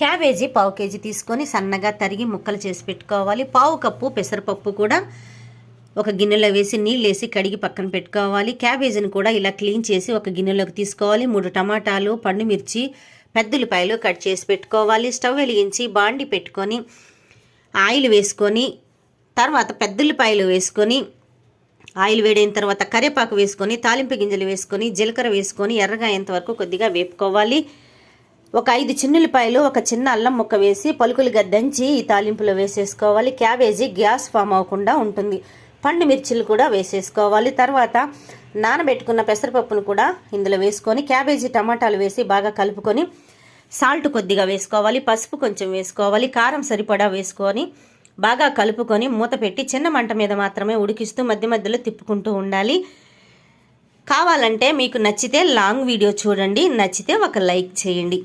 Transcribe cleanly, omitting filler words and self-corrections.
Cabbage పావు KG తీసుకొని సన్నగా తరిగి ముక్కలు చేసి పెట్టుకోవాలి. పావు కప్పు పెసరపప్పు కూడా ఒక గిన్నెలో వేసి నీళ్ళు వేసి కడిగి పక్కన పెట్టుకోవాలి. క్యాబేజీని కూడా ఇలా క్లీన్ చేసి ఒక గిన్నెలోకి తీసుకోవాలి. 3 టమాటాలు, పండు మిర్చి, పెద్దుల్లిపాయలు కట్ చేసి పెట్టుకోవాలి. స్టవ్ వెలిగించి బాండి పెట్టుకొని ఆయిల్ వేసుకొని తర్వాత పెద్దుల్లిపాయలు వేసుకొని ఆయిల్ వేడైన తర్వాత కరివేపాకు వేసుకొని తాలింపు గింజలు వేసుకొని జీలకర్ర వేసుకొని ఎర్రగా అయ్యేంత వరకు కొద్దిగా వేపుకోవాలి. ఒక 5 చిన్నుల్లిపాయలు, ఒక చిన్న అల్లం ముక్క వేసి పలుకులుగా దంచి ఈ తాలింపులో వేసేసుకోవాలి. క్యాబేజీ గ్యాస్ ఫామ్ అవ్వకుండా ఉంటుంది. పండు మిర్చిలు కూడా వేసేసుకోవాలి. తర్వాత నానబెట్టుకున్న పెసరపప్పును కూడా ఇందులో వేసుకొని క్యాబేజీ టమాటాలు వేసి బాగా కలుపుకొని సాల్ట్ కొద్దిగా వేసుకోవాలి. పసుపు కొంచెం వేసుకోవాలి. కారం సరిపడా వేసుకొని బాగా కలుపుకొని మూత పెట్టి చిన్న మంట మీద మాత్రమే ఉడికిస్తూ మధ్య మధ్యలో తిప్పుకుంటూ ఉండాలి. కావాలంటే మీకు నచ్చితే లాంగ్ వీడియో చూడండి, నచ్చితే ఒక లైక్ చేయండి.